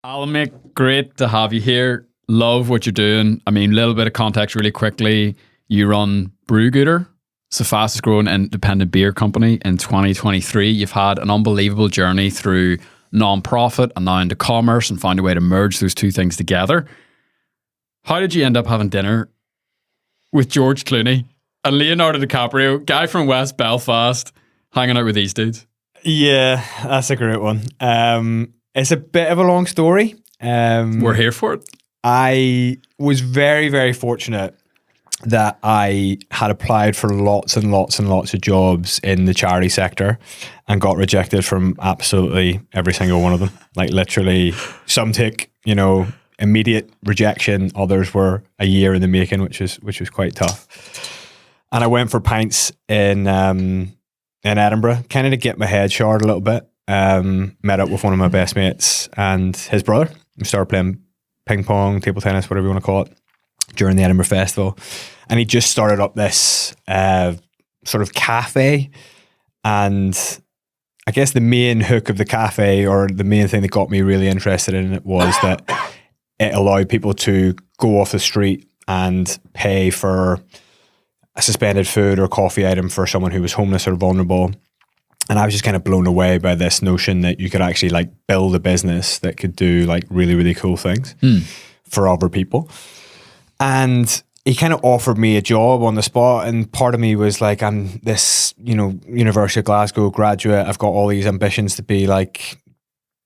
Alan, mate, great to have you here. Love what you're doing. I mean, a little bit of context really quickly. You run Brewgooder. It's the fastest growing independent beer company in 2023. You've had an unbelievable journey through non-profit and now into commerce and found a way to merge those two things together. How did you end up having dinner with George Clooney and Leonardo Dicaprio, guy from West Belfast, hanging out with these dudes? Yeah, that's a great one. It's a bit of a long story. We're here for it. I was very, very fortunate that I had applied for lots and lots and lots of jobs in the charity sector and got rejected from absolutely every single one of them. Like literally, some take, immediate rejection. Others were a year in the making, which was quite tough. And I went for pints in Edinburgh, kind of to get my head showered a little bit. Met up with one of my best mates and his brother. We started playing ping pong, table tennis, whatever you want to call it, during the Edinburgh Festival. And he just started up this sort of cafe. And I guess the main hook of the cafe, or the main thing that got me really interested in it, was that it allowed people to go off the street and pay for a suspended food or coffee item for someone who was homeless or vulnerable. And I was just kind of blown away by this notion that you could actually like build a business that could do like really, really cool things for other people. And he kind of offered me a job on the spot. And part of me was like, I'm this, University of Glasgow graduate. I've got all these ambitions to be like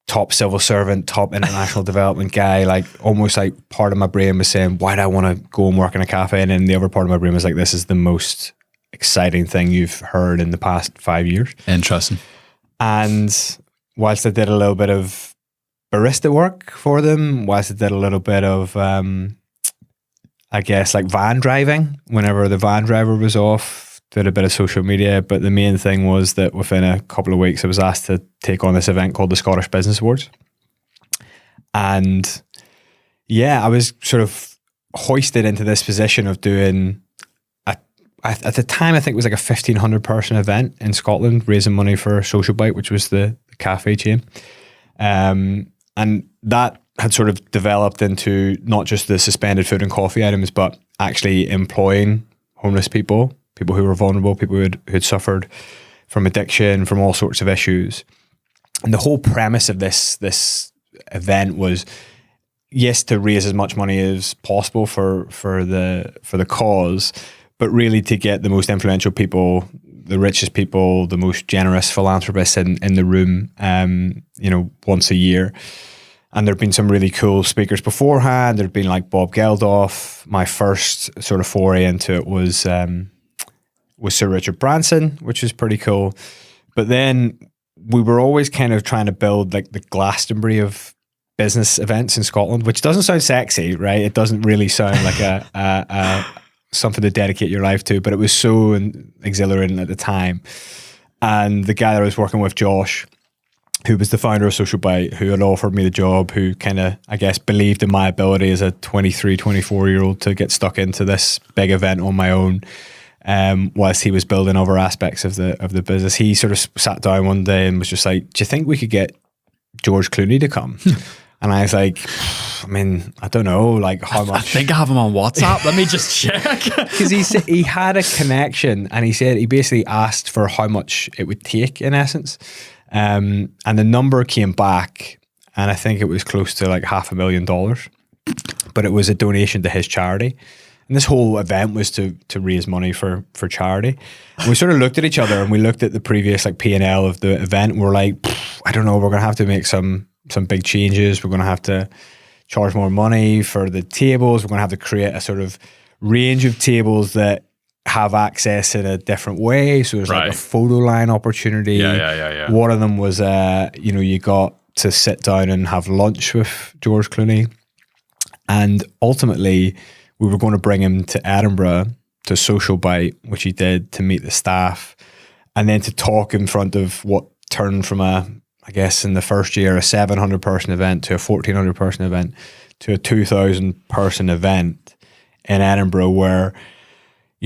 top civil servant, top international development guy. Like almost like part of my brain was saying, why do I want to go and work in a cafe? And then the other part of my brain was like, this is the most exciting thing you've heard in the past 5 years. Interesting. And whilst I did a little bit of barista work for them, whilst I did a little bit of, I guess, like van driving, whenever the van driver was off, did a bit of social media. But the main thing was that within a couple of weeks, I was asked to take on this event called the Scottish Business Awards. And yeah, I was sort of hoisted into this position of doing, at the time, I think it was like a 1,500 person event in Scotland, raising money for Social Bite, which was the cafe chain. And that had sort of developed into not just the suspended food and coffee items, but actually employing homeless people who were vulnerable, people who had suffered from addiction, from all sorts of issues. And the whole premise of this event was, yes, to raise as much money as possible for the cause, but really to get the most influential people, the richest people, the most generous philanthropists in the room, once a year. And there'd been some really cool speakers beforehand. There'd been like Bob Geldof. My first sort of foray into it was Sir Richard Branson, which was pretty cool. But then we were always kind of trying to build like the Glastonbury of business events in Scotland, which doesn't sound sexy, right? It doesn't really sound like a something to dedicate your life to, but it was so exhilarating at the time. And the guy that I was working with, Josh, who was the founder of Social Bite, who had offered me the job, who kind of, I guess, believed in my ability as a 23, 24-year-old to get stuck into this big event on my own, whilst he was building other aspects of the business. He sort of sat down one day and was just like, do you think we could get George Clooney to come? And I was like, I mean, I don't know, like how much. I think I have him on WhatsApp. Let me just check. Because he had a connection, and he basically asked for how much it would take in essence. And the number came back, and I think it was close to like $500,000, but it was a donation to his charity. And this whole event was to raise money for charity. And we sort of looked at each other, and we looked at the previous like P&L of the event. And we're like, I don't know, we're going to have to make some big changes. We're going to have to charge more money for the tables. We're going to have to create a sort of range of tables that have access in a different way. So there's like a photo line opportunity. Yeah. One of them was, you got to sit down and have lunch with George Clooney. And ultimately, we were going to bring him to Edinburgh to Social Bite, which he did, to meet the staff, and then to talk in front of what turned from I guess in the first year, a 700 person event to a 1,400 person event to a 2,000 person event in Edinburgh, where,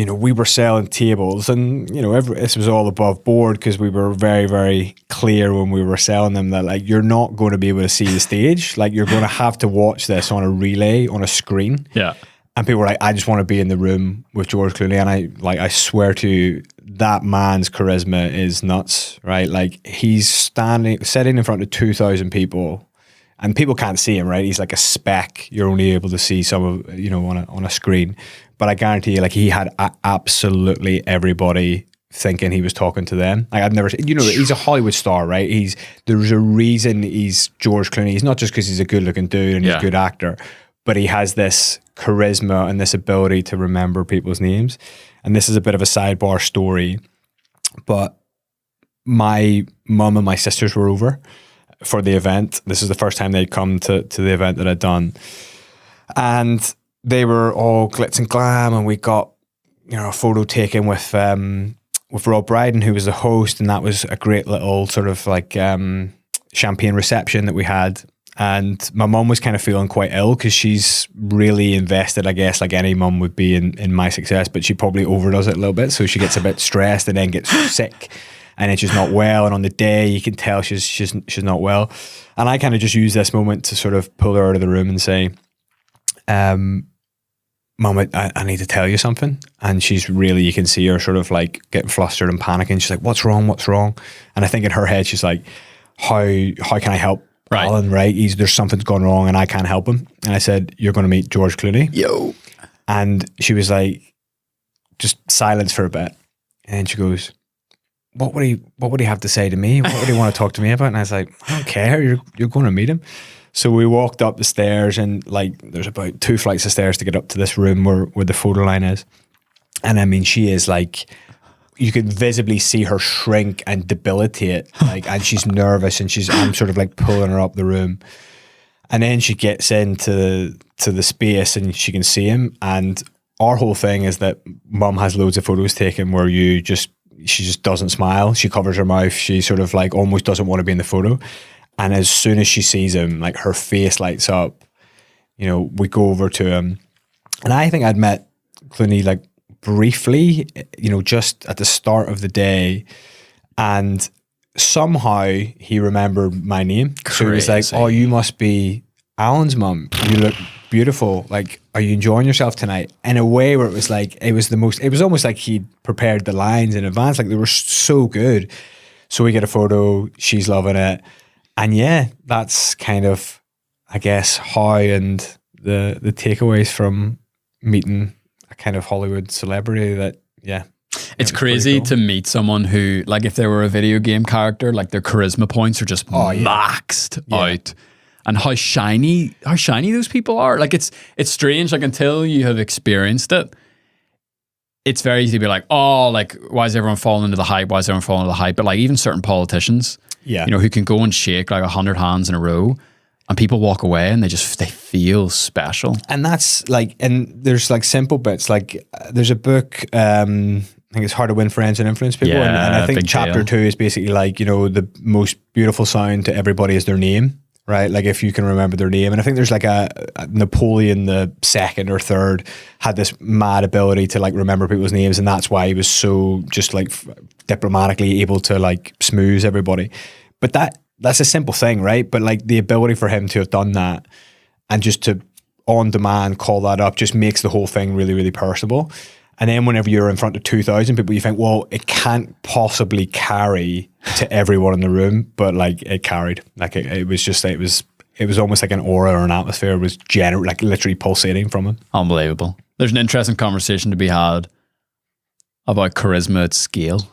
we were selling tables, and this was all above board because we were very, very clear when we were selling them that like you're not going to be able to see the stage, like you're going to have to watch this on a relay on a screen. Yeah. And people were like, I just want to be in the room with George Clooney, and I swear to you, that man's charisma is nuts, right? Like he's sitting in front of 2,000 people, and people can't see him, right? He's like a speck. You're only able to see some of on a screen. But I guarantee you, like he had absolutely everybody thinking he was talking to them. Like I've never, he's a Hollywood star, right? There's a reason he's George Clooney. He's not just because he's a good looking dude and he's a good actor, but he has this charisma and this ability to remember people's names. And this is a bit of a sidebar story, but my mum and my sisters were over for the event. This is the first time they'd come to the event that I'd done. And they were all glitz and glam, and we got, a photo taken with Rob Brydon, who was the host, and that was a great little sort of like champagne reception that we had. And my mum was kind of feeling quite ill because she's really invested, I guess, like any mum would be in my success, but she probably overdoes it a little bit. So she gets a bit stressed and then gets sick, and then she's not well. And on the day, you can tell she's not well. And I kind of just use this moment to sort of pull her out of the room and say, Mum, I need to tell you something. And she's really, you can see her sort of like getting flustered and panicking. She's like, what's wrong? And I think in her head, she's like, how can I help Alan, right? There's something's gone wrong and I can't help him. And I said, you're going to meet George Clooney. Yo. And she was like, just silence for a bit. And she goes, what would he have to say to me? What would he want to talk to me about? And I was like, I don't care. You're going to meet him. So we walked up the stairs, and like there's about 2 flights of stairs to get up to this room where the photo line is. And I mean, she is like, you could visibly see her shrink and debilitate, like, and she's nervous, and I'm sort of like pulling her up the room. And then she gets into the space and she can see him. And our whole thing is that Mum has loads of photos taken where she just doesn't smile. She covers her mouth. She sort of like almost doesn't want to be in the photo. And as soon as she sees him, like her face lights up. We go over to him. And I think I'd met Clooney like briefly, just at the start of the day. And somehow he remembered my name. Crazy. So he was like, oh, you must be Alan's mum. You look beautiful. Like, are you enjoying yourself tonight? In a way where it was like, it was almost like he'd prepared the lines in advance. Like they were so good. So we get a photo. She's loving it. And yeah, that's kind of, I guess, how and the takeaways from meeting a kind of Hollywood celebrity that, yeah. It's crazy to meet someone who, like if they were a video game character, like their charisma points are just maxed out. And how shiny those people are. Like it's strange, like until you have experienced it, it's very easy to be like, oh, like why is everyone falling into the hype? But like even certain politicians, who can go and shake like 100 hands in a row, and people walk away and they feel special. And that's like, and there's like simple bits. Like there's a book, I think it's How to Win Friends and Influence People. And I think chapter 2 is basically like, the most beautiful sound to everybody is their name, right? Like if you can remember their name. And I think there's like a Napoleon the second or third had this mad ability to like remember people's names. And that's why he was so just like diplomatically able to like smooth everybody. But that's a simple thing, right? But like the ability for him to have done that and just to on demand call that up just makes the whole thing really, really personable. And then whenever you're in front of 2,000 people, you think, well, it can't possibly carry to everyone in the room, but like it carried. Like it was almost like an aura or an atmosphere. It was like literally pulsating from it. Unbelievable. There's an interesting conversation to be had about charisma at scale.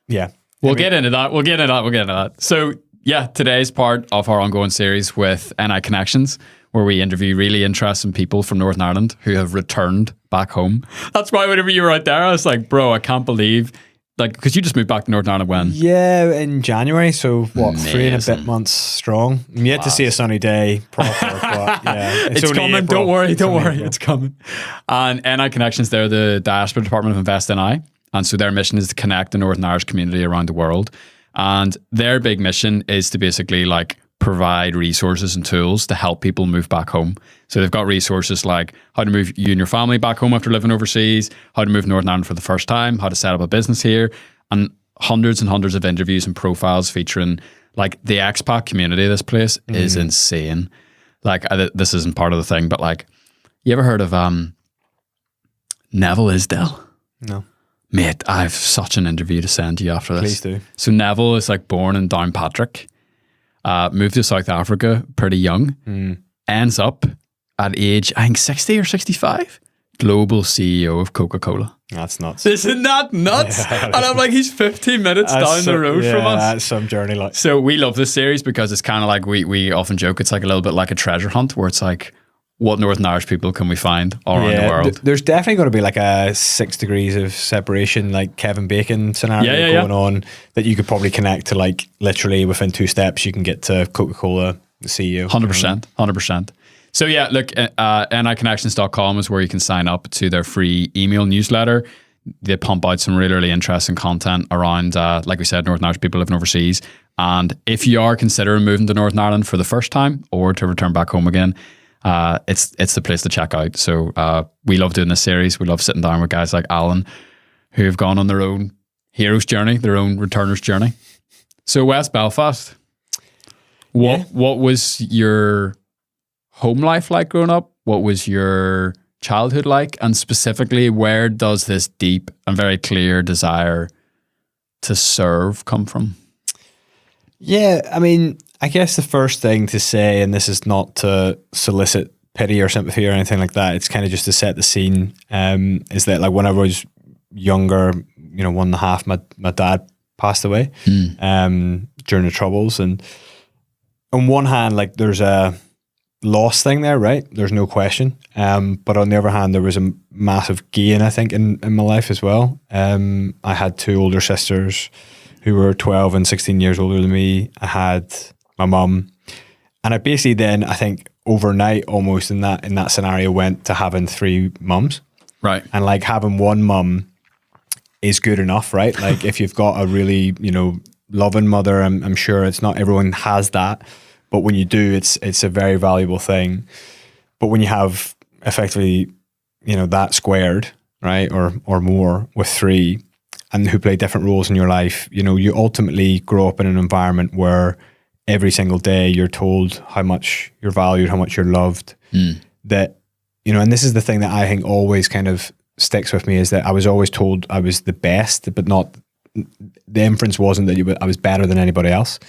Yeah. We'll get into that. So yeah, today's part of our ongoing series with NI Connections, where we interview really interesting people from Northern Ireland who have returned back home. That's why whenever you were out there, I was like, bro, I can't believe, like, because you just moved back to Northern Ireland when? Yeah, in January. So what, Amazing. 3 and a bit months strong. I'm yet to see a sunny day proper, but yeah. It's coming. April. Don't worry. It's coming. And NI Connections, they're the diaspora department of Invest NI. And so their mission is to connect the Northern Irish community around the world. And their big mission is to basically like provide resources and tools to help people move back home. So they've got resources like how to move you and your family back home after living overseas, how to move to Northern Ireland for the first time, how to set up a business here, and hundreds and hundreds of interviews and profiles featuring like the expat community of this place is insane. Like this isn't part of the thing, but like, you ever heard of Neville Isdell? No. Mate, I have such an interview to send you after this. Please do. So Neville is like born in Downpatrick, moved to South Africa pretty young, ends up at age, I think 60 or 65, global CEO of Coca-Cola. That's nuts. Isn't that nuts? Yeah, and I'm like, he's 15 minutes down the road from us. That's some journey. Like. So we love this series because it's kind of like, we often joke, it's like a little bit like a treasure hunt where it's like, what Northern Irish people can we find all around the world? There's definitely going to be like a 6 degrees of separation, like Kevin Bacon scenario going on that you could probably connect to, like literally within 2 steps, you can get to Coca-Cola, the CEO. 100%. So yeah, look, niconnections.com is where you can sign up to their free email newsletter. They pump out some really, really interesting content around, like we said, Northern Irish people living overseas. And if you are considering moving to Northern Ireland for the first time or to return back home again, it's the place to check out. So we love doing this series. We love sitting down with guys like Alan who have gone on their own hero's journey, their own returner's journey. So West Belfast, what was your home life like growing up? What was your childhood like? And specifically, where does this deep and very clear desire to serve come from? Yeah, I mean, I guess the first thing to say, and this is not to solicit pity or sympathy or anything like that, it's kind of just to set the scene, is that like when I was younger, 1.5, my dad passed away during the Troubles. And on one hand, like there's a loss thing there, right? There's no question. But on the other hand, there was a massive gain, I think, in my life as well. I had 2 older sisters who were 12 and 16 years older than me. I had my mum, and I basically then, I think overnight almost in that scenario, went to having 3 mums. Right. And like having one mum is good enough, right? Like if you've got a really, loving mother, I'm sure it's not everyone has that, but when you do, it's a very valuable thing. But when you have effectively, that squared, right, or more with 3, and who play different roles in your life, you ultimately grow up in an environment where every single day you're told how much you're valued, how much you're loved. That, and this is the thing that I think always kind of sticks with me, is that I was always told I was the best, but not, the inference wasn't that I was better than anybody else.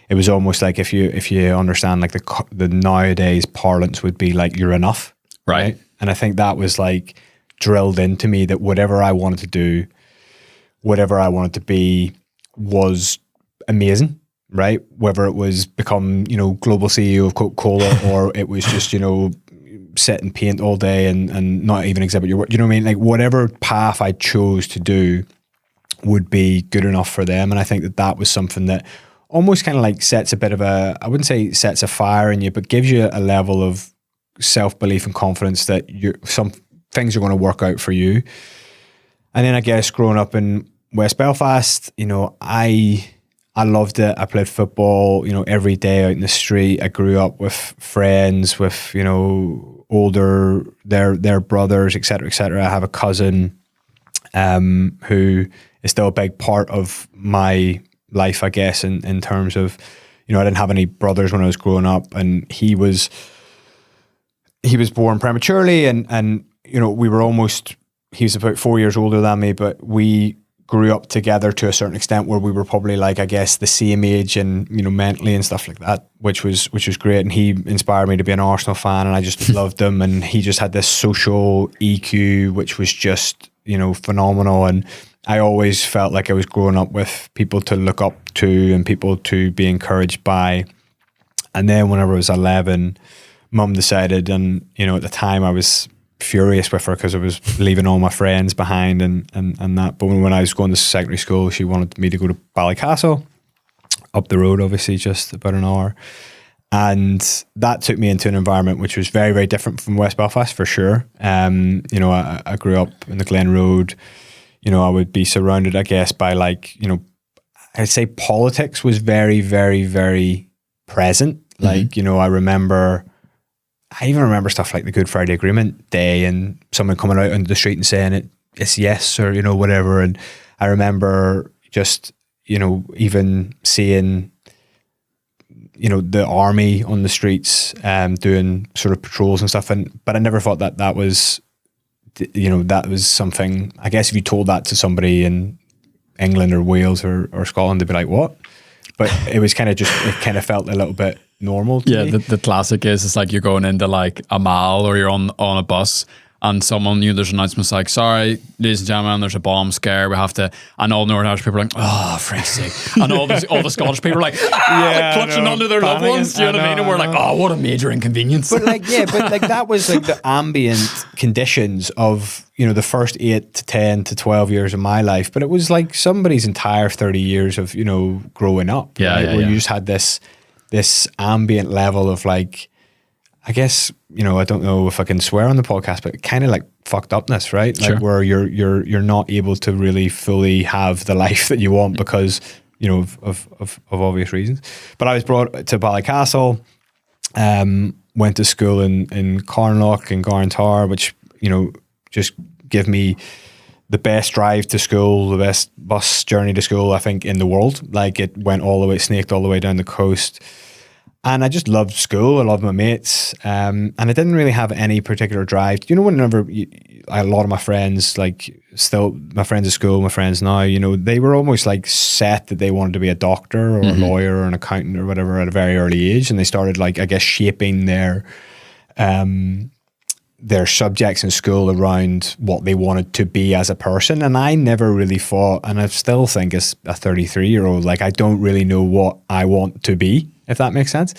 It was almost like if you understand, like the nowadays parlance would be like, you're enough. Right. And I think that was like drilled into me, that whatever I wanted to do, whatever I wanted to be, was amazing, right? Whether it was become, global CEO of Coca-Cola, or it was just, sit and paint all day and not even exhibit your work. You know what I mean? Like whatever path I chose to do would be good enough for them. And I think that was something that almost kind of like sets a bit of I wouldn't say sets a fire in you, but gives you a level of self-belief and confidence that some things are going to work out for you. And then I guess growing up in West Belfast, I loved it. I played football, every day out in the street. I grew up with friends, with, older, their brothers, et cetera, et cetera. I have a cousin who is still a big part of my life, I guess, in terms of, I didn't have any brothers when I was growing up, and he was born prematurely, and we were almost, he was about 4 years older than me, but we grew up together to a certain extent where we were probably like, I guess, the same age and, mentally and stuff like that, which was great. And he inspired me to be an Arsenal fan, and I just loved him. And he just had this social EQ, which was just, phenomenal. And I always felt like I was growing up with people to look up to and people to be encouraged by. And then whenever I was 11, Mum decided, and, at the time I was furious with her because I was leaving all my friends behind and that. But when I was going to secondary school, she wanted me to go to Ballycastle, up the road, obviously, just about an hour. And that took me into an environment which was very, very different from West Belfast, for sure. I grew up in the Glen Road. I would be surrounded, I guess, by like, I'd say politics was very, very, very present Like, I even remember stuff like the Good Friday Agreement day and someone coming out onto the street and saying it's yes or, whatever. And I remember just, even seeing, the army on the streets doing sort of patrols and stuff. But I never thought that was, that was something, I guess if you told that to somebody in England or Wales or Scotland, they'd be like, what? But it was kind of it kind of felt a little bit normal to me. The classic is it's like you're going into like a mall or you're on a bus and someone, there's announcements like, sorry, ladies and gentlemen, there's a bomb scare. We have to, and all Northern Irish people are like, oh, for Christ's sake. And all the Scottish people are like, like clutching onto their loved ones. Do you know what I mean? And we're like, oh, what a major inconvenience. But that was like the ambient conditions of, the first 8 to 10 to 12 years of my life. But it was like somebody's entire 30 years of, growing up. Where you just had this ambient level of like, I guess, I don't know if I can swear on the podcast, but kind of like fucked upness, right? Like where you're not able to really fully have the life that you want because, of obvious reasons. But I was brought to Ballycastle, went to school in Carnlough and Garntar, which, just give me the best drive to school, the best bus journey to school, I think, in the world. Like it went snaked all the way down the coast. And I just loved school. I loved my mates. And I didn't really have any particular drive. Whenever a lot of my friends, like still my friends at school, my friends now, they were almost like set that they wanted to be a doctor or a lawyer or an accountant or whatever at a very early age. And they started like, I guess, shaping their subjects in school around what they wanted to be as a person. And I never really thought, and I still think as a 33-year-old, like I don't really know what I want to be, if that makes sense.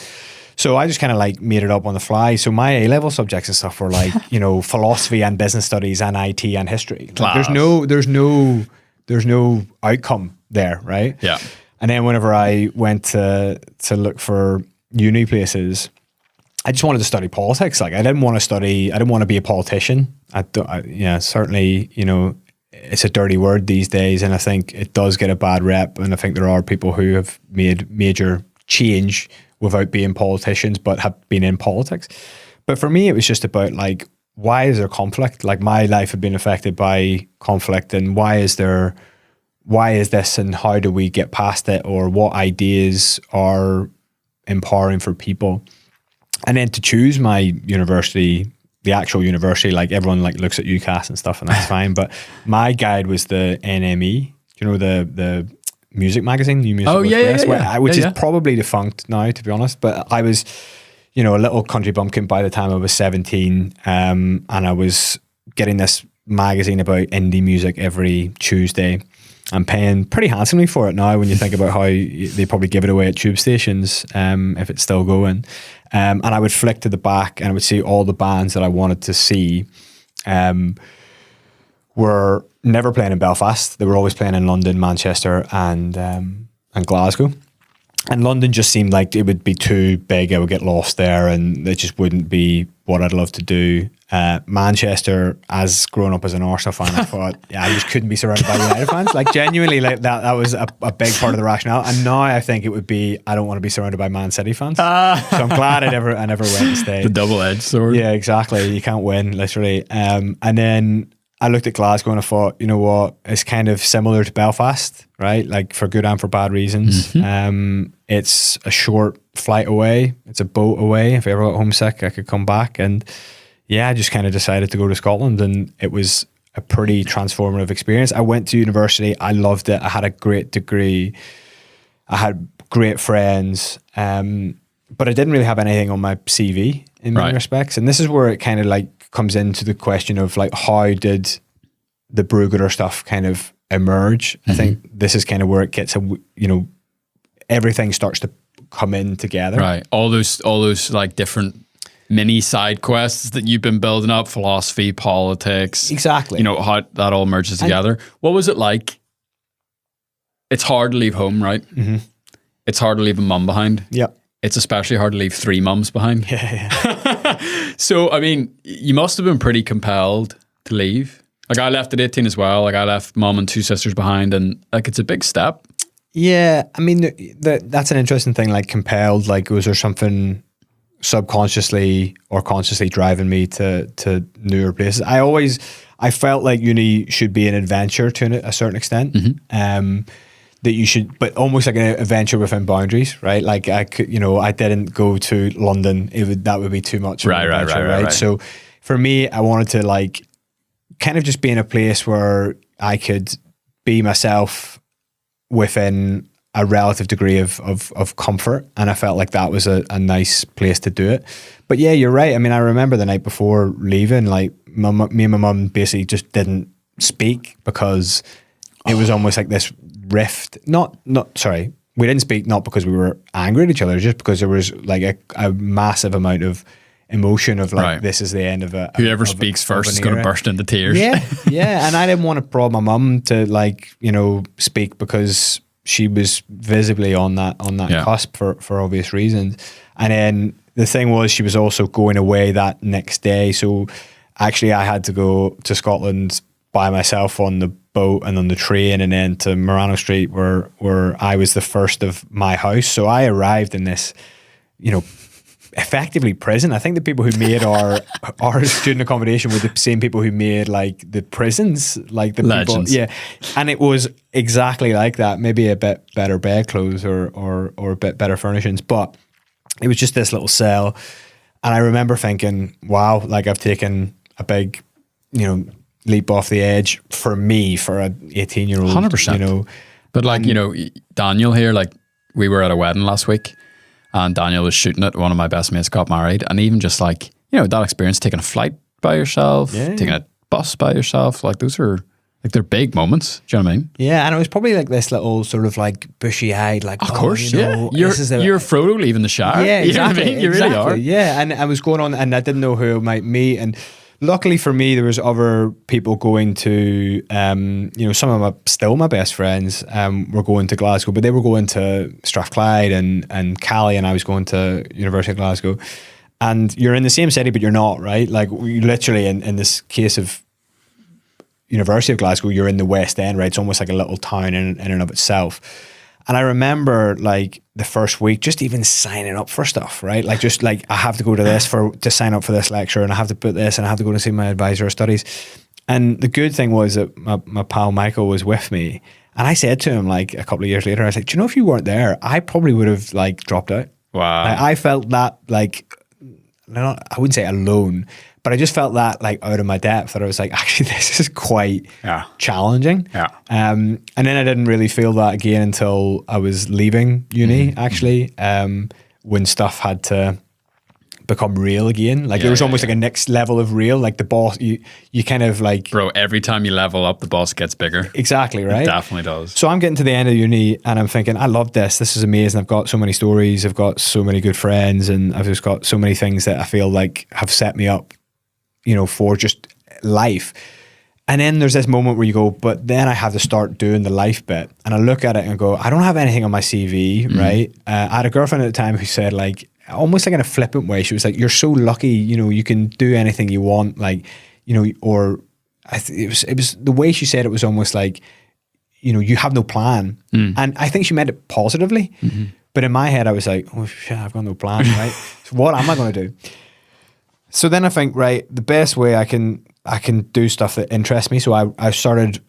So I just kind of like made it up on the fly. So my A-level subjects and stuff were like, philosophy and business studies and IT and history. Like there's no outcome there, right? Yeah. And then whenever I went to look for uni places, I just wanted to study politics. Like I didn't want to be a politician. Certainly, it's a dirty word these days. And I think it does get a bad rep. And I think there are people who have made major change without being politicians, but have been in politics. But for me, it was just about like, why is there conflict? Like my life had been affected by conflict, and why is this, and how do we get past it, or what ideas are empowering for people? And then to choose my university, the actual university, like everyone like looks at UCAS and stuff, and that's fine. But my guide was the NME, the music magazine, New Music Express, which is probably defunct now, to be honest. But I was, a little country bumpkin by the time I was 17, and I was getting this magazine about indie music every Tuesday. I'm paying pretty handsomely for it now when you think about how they probably give it away at tube stations, if it's still going. And I would flick to the back and I would see all the bands that I wanted to see were never playing in Belfast. They were always playing in London, Manchester and Glasgow. And London just seemed like it would be too big. I would get lost there and it just wouldn't be what I'd love to do. Manchester, as growing up as an Arsenal fan, I thought, I just couldn't be surrounded by United fans. Like genuinely, like that was a big part of the rationale. And now I think it would be, I don't want to be surrounded by Man City fans. So I'm glad I never went and stayed. The double-edged sword. Yeah, exactly. You can't win, literally. And then I looked at Glasgow and I thought, you know what, it's kind of similar to Belfast, right? Like for good and for bad reasons. Mm-hmm. It's a short flight away. It's a boat away. If I ever got homesick, I could come back. And yeah, I just kind of decided to go to Scotland, and it was a pretty transformative experience. I went to university. I loved it. I had a great degree. I had great friends. But I didn't really have anything on my CV in many respects. And this is where it kind of like comes into the question of like, how did the Brewgooder stuff kind of emerge? Mm-hmm. I think this is kind of where it gets, everything starts to come in together. Right. All those like different mini side quests that you've been building up, philosophy, politics. Exactly. How that all merges together. What was it like? It's hard to leave home, right? Mm-hmm. It's hard to leave a mum behind. Yep. It's especially hard to leave 3 mums behind. Yeah. So, I mean, you must have been pretty compelled to leave. Like I left at 18 as well. Like I left mum and 2 sisters behind, and like it's a big step. Yeah, I mean, that's an interesting thing. Like compelled, like was there something subconsciously or consciously driving me to newer places? I felt like uni should be an adventure to a certain extent. That you should, but almost like an adventure within boundaries, right? Like I could, I didn't go to London. That would be too much. Right. So for me, I wanted to like kind of just be in a place where I could be myself within a relative degree of comfort, and I felt like that was a nice place to do it. But yeah, you're right. I mean, I remember the night before leaving, like me and my mum basically just didn't speak because it was almost like this rift. Sorry, we didn't speak not because we were angry at each other, just because there was like a massive amount of emotion of like this is the end of it. Whoever speaks first is going to burst into tears. Yeah, and I didn't want to prod my mum to like speak because she was visibly on that cusp for obvious reasons. And then the thing was, she was also going away that next day, so actually I had to go to Scotland by myself on the boat and on the train, and then to Morano Street where I was the first of my house. So I arrived in this, effectively prison. I think the people who made our student accommodation were the same people who made like the prisons, like the Legends. people. Yeah. And it was exactly like that. Maybe a bit better bedclothes or a bit better furnishings, but it was just this little cell. And I remember thinking, wow, like I've taken a big, leap off the edge for me, for a 18-year-old. 100%. But like, Daniel here, like we were at a wedding last week and Daniel was shooting it. One of my best mates got married, and even just like, that experience, taking a flight by yourself, taking a bus by yourself, like those are like, they're big moments. Do you know what I mean? Yeah. And it was probably like this little sort of like bushy eyed, like, of course, yeah. You're Frodo leaving the Shower. Yeah, exactly. You know what I mean? You really are. Yeah. And I was going on and I didn't know who I might meet. And luckily for me, there was other people going to, some of still my best friends were going to Glasgow, but they were going to Strathclyde and Cali, and I was going to University of Glasgow. And you're in the same city, but you're not, right? Like you literally, in this case of University of Glasgow, you're in the West End, right? It's almost like a little town in and of itself. And I remember like the first week, just even signing up for stuff, right? Like just like I have to go to this to sign up for this lecture, and I have to put this, and I have to go to see my advisor of studies. And the good thing was that my pal Michael was with me, and I said to him like a couple of years later, I was like, do you know, if you weren't there, I probably would have like dropped out. Wow. Like, I felt that like, I wouldn't say alone, but I just felt that like out of my depth, that I was like, actually, this is quite challenging. Yeah. And then I didn't really feel that again until I was leaving uni, actually, when stuff had to become real again. Like there was almost like a next level of real, like the boss, you kind of like... Bro, every time you level up, the boss gets bigger. Exactly, right? It definitely does. So I'm getting to the end of uni and I'm thinking, I love this. This is amazing. I've got so many stories. I've got so many good friends, and I've just got so many things that I feel like have set me up, for just life. And then there's this moment where you go, but then I have to start doing the life bit. And I look at it and go, I don't have anything on my CV, right? I had a girlfriend at the time who said like, almost like in a flippant way, she was like, you're so lucky, you can do anything you want, like, or it was the way she said it was almost like, you have no plan. And I think she meant it positively. But in my head, I was like, oh shit, I've got no plan, right? So what am I going to do? So then I think, right, the best way I can do stuff that interests me. So I started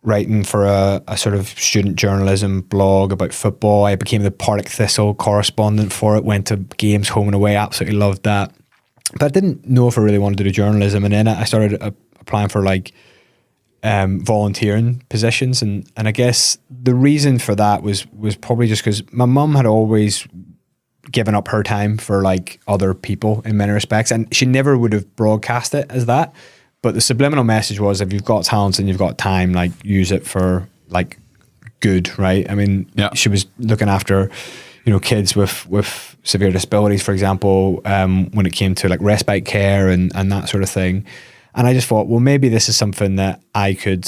writing for a sort of student journalism blog about football. I became the Partick Thistle correspondent for it, went to games home and away, absolutely loved that. But I didn't know if I really wanted to do journalism. And then I started applying for like volunteering positions. And I guess the reason for that was probably just because my mum had always given up her time for like other people in many respects, and she never would have broadcast it as that, but the subliminal message was, if you've got talents and you've got time, like use it for like good, right? I mean, she was looking after kids with severe disabilities, for example, when it came to like respite care and that sort of thing. And I just thought, well, maybe this is something that I could,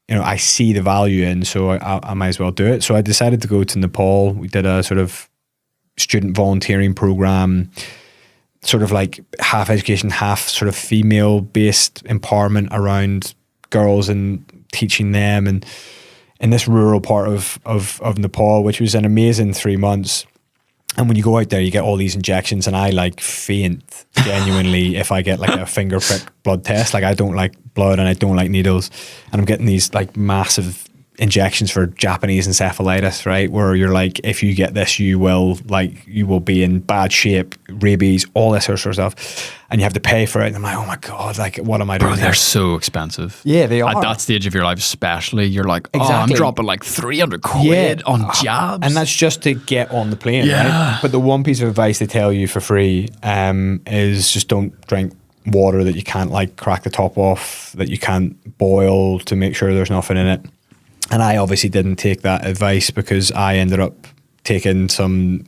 I see the value in, so I might as well do it. So I decided to go to Nepal. We did a sort of student volunteering program, sort of like half education, half sort of female based empowerment around girls and teaching them. And in this rural part of Nepal, which was an amazing 3 months. And when you go out there, you get all these injections, and I like faint genuinely if I get like a finger prick blood test. Like I don't like blood and I don't like needles, and I'm getting these like massive injections for Japanese encephalitis, right? Where you're like, if you get this, you will be in bad shape, rabies, all this sort of stuff, and you have to pay for it. And I'm like, oh my God, like what am I doing? Bro, they're so expensive. Yeah, they are. At that stage of your life, especially, you're like, oh, Exactly. I'm dropping like 300 quid on jabs. And that's just to get on the plane, Yeah. right? But the one piece of advice they tell you for free is just don't drink water that you can't like crack the top off, that you can't boil to make sure there's nothing in it. And I obviously didn't take that advice because I ended up taking some,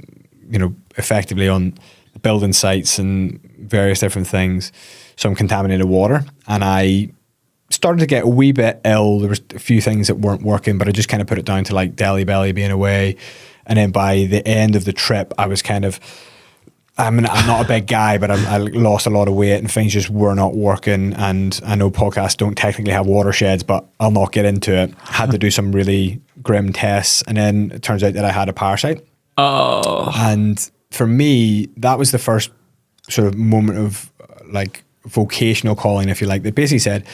effectively on building sites and various different things, some contaminated water. And I started to get a wee bit ill. There was a few things that weren't working, but I just kind of put it down to like Delhi belly being away. And then by the end of the trip, I was kind of, I'm not a big guy, but I lost a lot of weight and things just were not working. And I know podcasts don't technically have watersheds, but I'll not get into it. Had to do some really grim tests. And then it turns out that I had a parasite. Oh. And for me, that was the first sort of moment of like vocational calling, if you like. They basically said,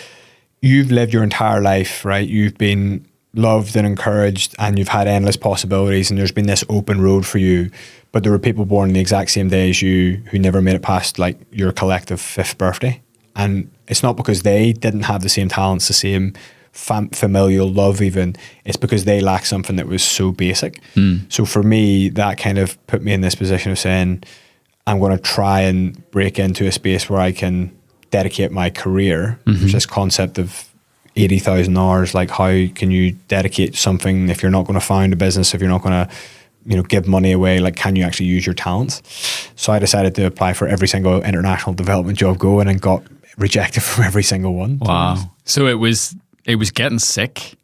you've lived your entire life, right? You've been loved and encouraged and you've had endless possibilities and there's been this open road for you. But there were people born the exact same day as you who never made it past like your collective 5th birthday. And it's not because they didn't have the same talents, the same familial love even. It's because they lacked something that was so basic. So for me, that kind of put me in this position of saying, I'm going to try and break into a space where I can dedicate my career. There's this concept of 80,000 hours. Like how can you dedicate something if you're not going to found a business, if you're not going to give money away, like can you actually use your talents? So I decided to apply for every single international development job going and got rejected from every single one. Wow. So it was getting sick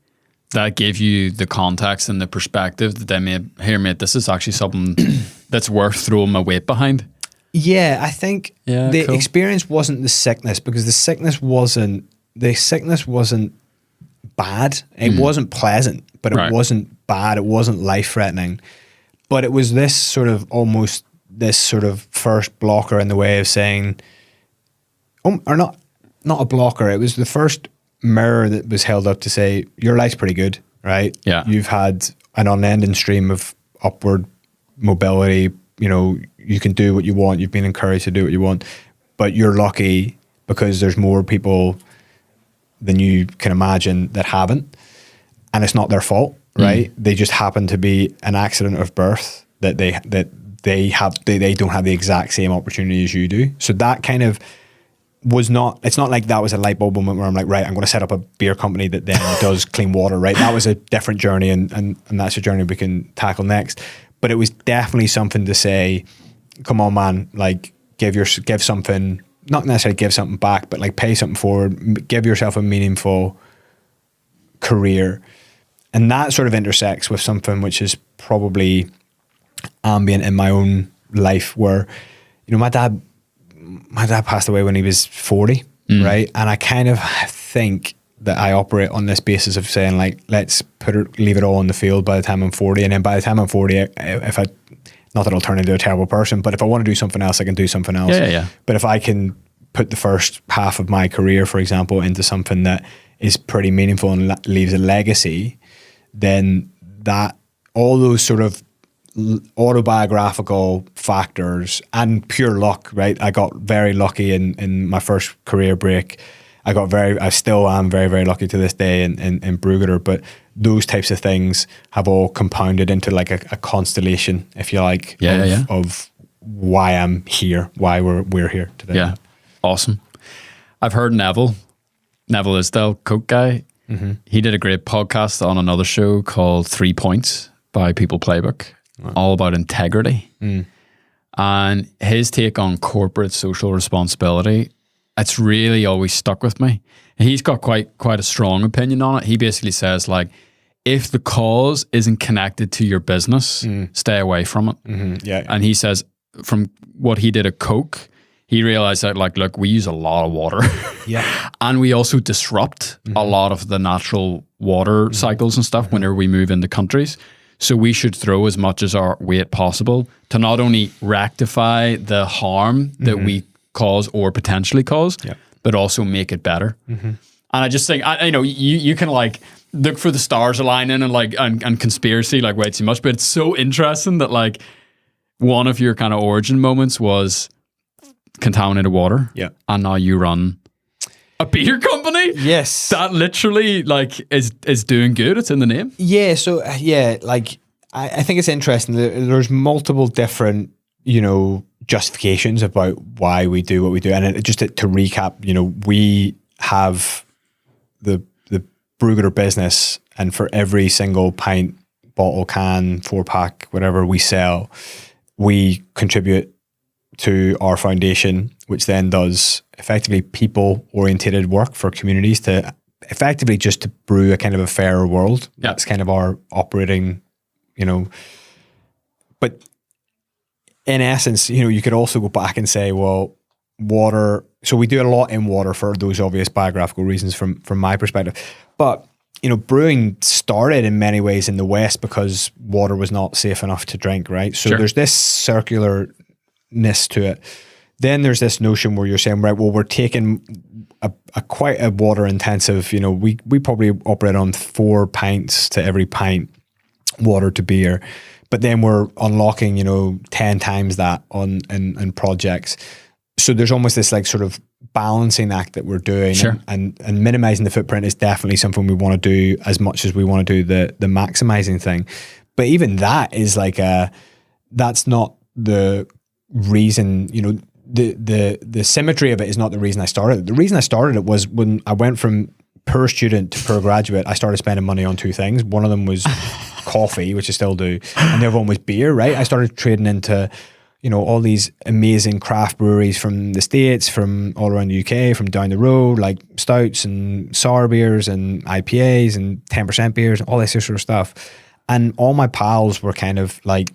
that gave you the context and the perspective that they made, this is actually something that's worth throwing my weight behind. Yeah, I think the cool. experience wasn't the sickness, because the sickness wasn't bad. It wasn't pleasant, but it wasn't bad. It wasn't life-threatening. But it was this sort of first blocker in the way of saying, or not a blocker. It was the first mirror that was held up to say, your life's pretty good, right? Yeah. You've had an unending stream of upward mobility. You can do what you want. You've been encouraged to do what you want, but you're lucky because there's more people than you can imagine that haven't. And it's not their fault. Right, they just happen to be an accident of birth that they don't have the exact same opportunity as you do. So that kind of was not. It's not like that was a light bulb moment where I'm like, right, I'm going to set up a beer company that then does clean water. Right, that was a different journey, and that's a journey we can tackle next. But it was definitely something to say, come on, man, like give something, not necessarily give something back, but like pay something forward, give yourself a meaningful career. And that sort of intersects with something which is probably ambient in my own life where, my dad passed away when he was 40, right? And I kind of think that I operate on this basis of saying like, let's leave it all on the field by the time I'm 40. And then by the time I'm 40, not that I'll turn into a terrible person, but if I want to do something else, I can do something else. Yeah. But if I can put the first half of my career, for example, into something that is pretty meaningful and leaves a legacy, then that all those sort of autobiographical factors and pure luck, right? I got very lucky in my first career break. I still am very, very lucky to this day in Brewgooder, but those types of things have all compounded into like a constellation, if you like, of why I'm here, why we're here today. Yeah. Awesome. I've heard Neville Isdell, Coke guy. He did a great podcast on another show called 3 Points by People Playbook, all about integrity. And his take on corporate social responsibility, it's really always stuck with me. And he's got quite a strong opinion on it. He basically says like, if the cause isn't connected to your business, stay away from it. Yeah. And he says from what he did at Coke, he realized that like, look, we use a lot of water. Yeah. And we also disrupt a lot of the natural water cycles and stuff whenever we move into countries. So we should throw as much as our weight possible to not only rectify the harm that we cause or potentially cause, but also make it better. And I just think, you can like look for the stars aligning and like and conspiracy like way too much, but it's so interesting that like one of your kind of origin moments was contaminated water. Yeah. And now you run a beer company? Yes. That literally like is doing good. It's in the name. Yeah. So like I think it's interesting. There's multiple different, justifications about why we do what we do. And just to recap, we have the Brewgooder business, and for every single pint, bottle, can, 4-pack, whatever we sell, we contribute to our foundation, which then does effectively people-oriented work for communities to effectively just to brew a kind of a fairer world. Yeah. That's kind of our operating, But in essence, you could also go back and say, well, water. So we do a lot in water for those obvious biographical reasons from my perspective. But brewing started in many ways in the West because water was not safe enough to drink, right? So there's this circularness to it. Then there's this notion where you're saying, right, well, we're taking a quite a water intensive, we probably operate on 4 pints to every pint water to beer. But then we're unlocking, 10 times that in projects. So there's almost this like sort of balancing act that we're doing, and minimizing the footprint is definitely something we want to do as much as we want to do the maximizing thing. But even that is like that's not the reason, the symmetry of it is not the reason I started it. The reason I started it was when I went from per student to per graduate, I started spending money on 2 things. One of them was coffee, which I still do, and the other one was beer, right? I started trading into all these amazing craft breweries from the States, from all around the UK, from down the road, like stouts and sour beers and IPAs and 10% beers, all this sort of stuff. And all my pals were kind of like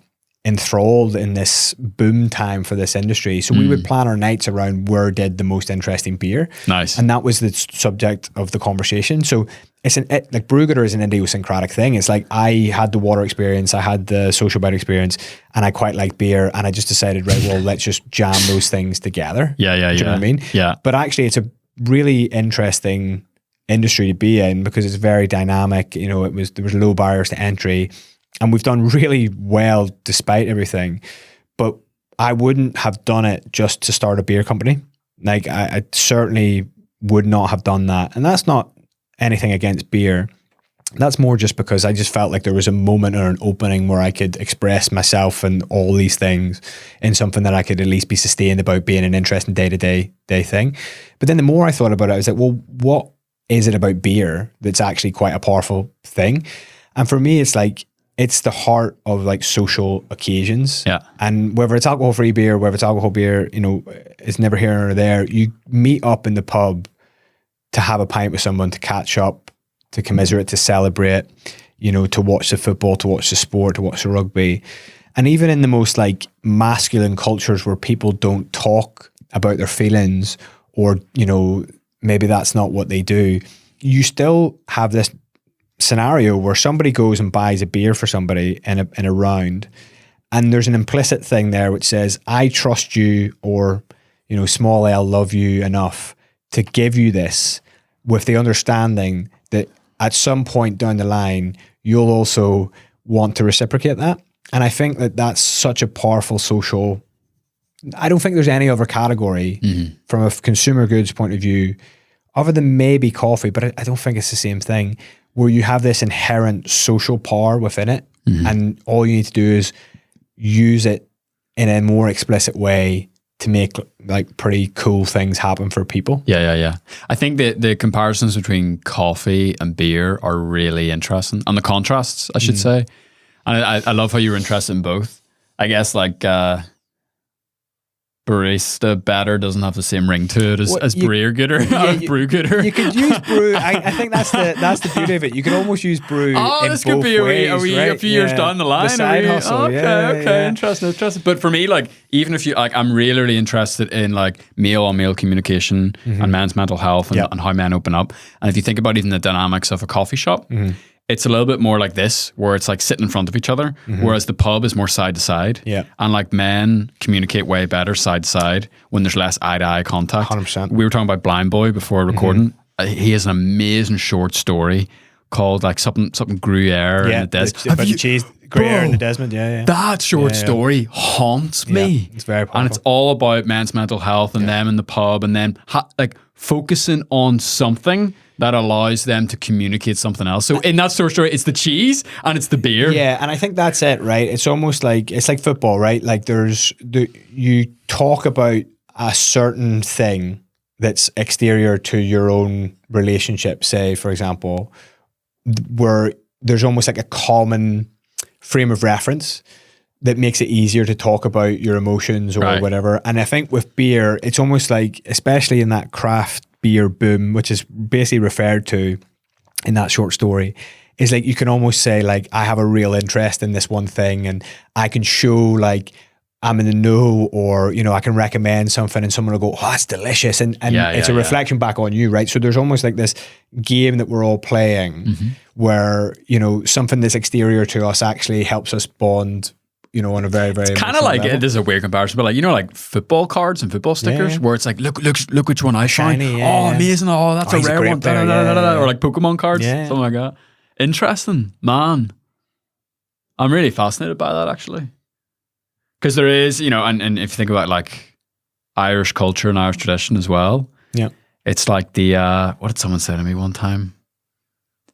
enthralled in this boom time for this industry. So we would plan our nights around where did the most interesting beer. Nice. And that was the subject of the conversation. So like Brewgooder is an idiosyncratic thing. It's like I had the water experience, I had the social bite experience, and I quite like beer. And I just decided, right, well, let's just jam those things together. Yeah. Do you know what I mean? Yeah. But actually it's a really interesting industry to be in because it's very dynamic. There was low barriers to entry. And we've done really well despite everything. But I wouldn't have done it just to start a beer company. Like I certainly would not have done that. And that's not anything against beer. That's more just because I just felt like there was a moment or an opening where I could express myself and all these things in something that I could at least be sustained about being an interesting day-to-day thing. But then the more I thought about it, I was like, well, what is it about beer that's actually quite a powerful thing? And for me, it's like, it's the heart of like social occasions. Yeah. And whether it's alcohol-free beer, whether it's alcohol beer, it's never here nor there. You meet up in the pub to have a pint with someone, to catch up, to commiserate, to celebrate, to watch the football, to watch the sport, to watch the rugby. And even in the most like masculine cultures where people don't talk about their feelings or, maybe that's not what they do, you still have this scenario where somebody goes and buys a beer for somebody in a round, and there's an implicit thing there which says, I trust you, or small L, love you enough to give you this, with the understanding that at some point down the line you'll also want to reciprocate that. And I think that that's such a powerful social, I don't think there's any other category from a consumer goods point of view, other than maybe coffee, but I don't think it's the same thing, where you have this inherent social power within it, and all you need to do is use it in a more explicit way to make like pretty cool things happen for people. Yeah. I think the comparisons between coffee and beer are really interesting, and the contrasts, I should say. And I love how you were interested in both. I guess like barista better doesn't have the same ring to it as Brewgooder. Brewgooder. You could use brew. I think that's the beauty of it. You can almost use brew. Oh, in this both could be ways, a few years down the line. The side hustle. Okay, interesting. But for me, like, even if you like, I'm really interested in like male-on-male communication and men's mental health and how men open up. And if you think about even the dynamics of a coffee shop. It's a little bit more like this, where it's like sitting in front of each other, whereas the pub is more side to side. Yeah. And like men communicate way better side to side when there's less eye to eye contact. 100%. We were talking about Blind Boy before recording. He has an amazing short story called like something Gruyere in the Desmond. About the cheese, Gruyere in the Desmond. Yeah. That short story haunts me. Yeah, it's very powerful. And it's all about men's mental health and them in the pub, and then like focusing on something that allows them to communicate something else. So in that short story, it's the cheese and it's the beer. Yeah, and I think that's it, right? It's almost like, it's like football, right? Like you talk about a certain thing that's exterior to your own relationship, say, for example, where there's almost like a common frame of reference that makes it easier to talk about your emotions or whatever. And I think with beer, it's almost like, especially in that craft beer boom, which is basically referred to in that short story, is like you can almost say like, I have a real interest in this one thing and I can show like I'm in the know, or, you know, I can recommend something and someone will go, oh, that's delicious. And it's a reflection back on you, right? So there's almost like this game that we're all playing where, you know, something that's exterior to us actually helps us bond, you know, on a very, very, it's kind of like level. It is a weird comparison, but like, you know, like football cards and football stickers where it's like, look which one I find. Amazing. Oh, that's a rare one. Or like Pokemon cards, something like that. Interesting, man. I'm really fascinated by that, actually. Because there is, you know, and if you think about like Irish culture and Irish tradition as well, it's like the, what did someone say to me one time?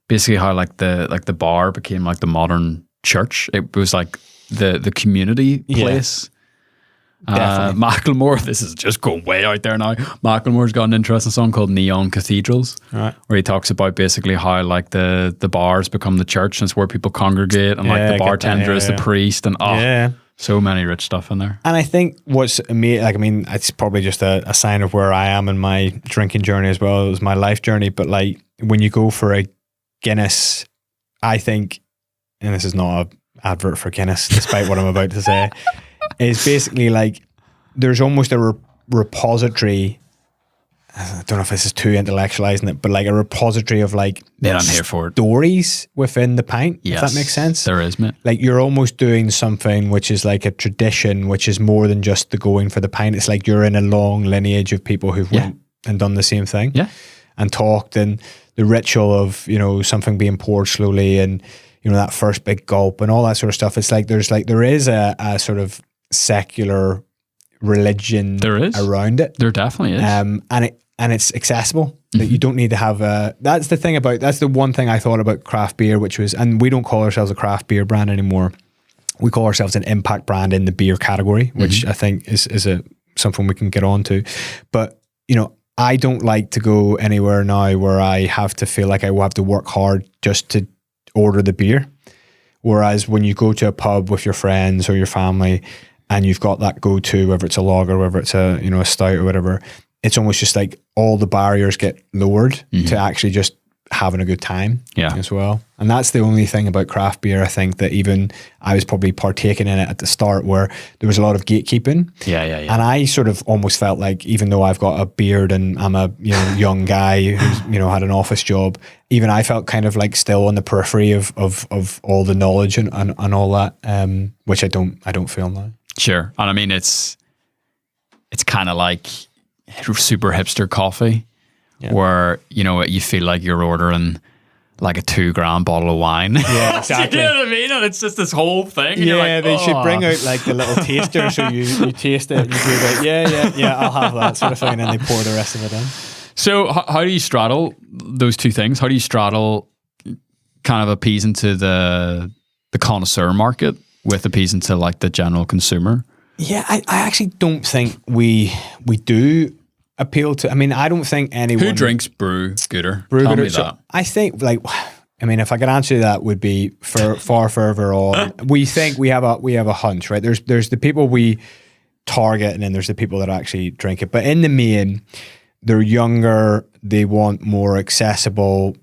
Basically how like the bar became like the modern church. It was like the community place. Macklemore, this is just going way out there now. Macklemore's got an interesting song called Neon Cathedrals, where he talks about basically how like the bars become the church and it's where people congregate, and like the bartender is the priest, and so many rich stuff in there. And I think what's amazing, like, I mean, it's probably just a sign of where I am in my drinking journey as well as my life journey, but like when you go for a Guinness, I think, and this is not a advert for Guinness, despite what I'm about to say, is basically like there's almost a repository. I don't know if this is too intellectualizing it, but like a repository of like I'm here for it. Stories within the pint. Yes, if that makes sense. There is, mate. Like you're almost doing something which is like a tradition, which is more than just the going for the pint. It's like you're in a long lineage of people who've went and done the same thing, and talked, and the ritual of, you know, something being poured slowly, and, you know, that first big gulp and all that sort of stuff. It's like there is a sort of secular religion around it. There definitely is. And it's accessible. That you don't need to have that's the one thing I thought about craft beer, which was, and we don't call ourselves a craft beer brand anymore. We call ourselves an impact brand in the beer category, which I think is something we can get on to. But, you know, I don't like to go anywhere now where I have to feel like I will have to work hard just to order the beer. Whereas when you go to a pub with your friends or your family and you've got that go-to, whether it's a lager, whether it's a, you know, a stout or whatever, it's almost just like all the barriers get lowered to actually just having a good time as well. And that's the only thing about craft beer, I think, that even I was probably partaking in it at the start, where there was a lot of gatekeeping. And I sort of almost felt like, even though I've got a beard and I'm a, you know, young guy who's, you know, had an office job, even I felt kind of like still on the periphery of all the knowledge and all that, which I don't feel now. Sure. And I mean, it's kind of like super hipster coffee. Where, you know, you feel like you're ordering like a 2 gram bottle of wine. Yeah, exactly. You know what I mean? And it's just this whole thing. And yeah, you're like, they should bring out like the little taster, so you taste it and you go like, I'll have that sort of thing, and then they pour the rest of it in. So how do you straddle those two things? How do you straddle kind of appeasing to the connoisseur market with appeasing to like the general consumer? Yeah, I actually don't think we do appeal to. I mean, I don't think anyone who drinks Brewgooder. Tell me that. I think, like, I mean, if I could answer that, would be far further on. We think we have a hunch, right? There's the people we target, and then there's the people that actually drink it. But in the main, they're younger, they want more accessible,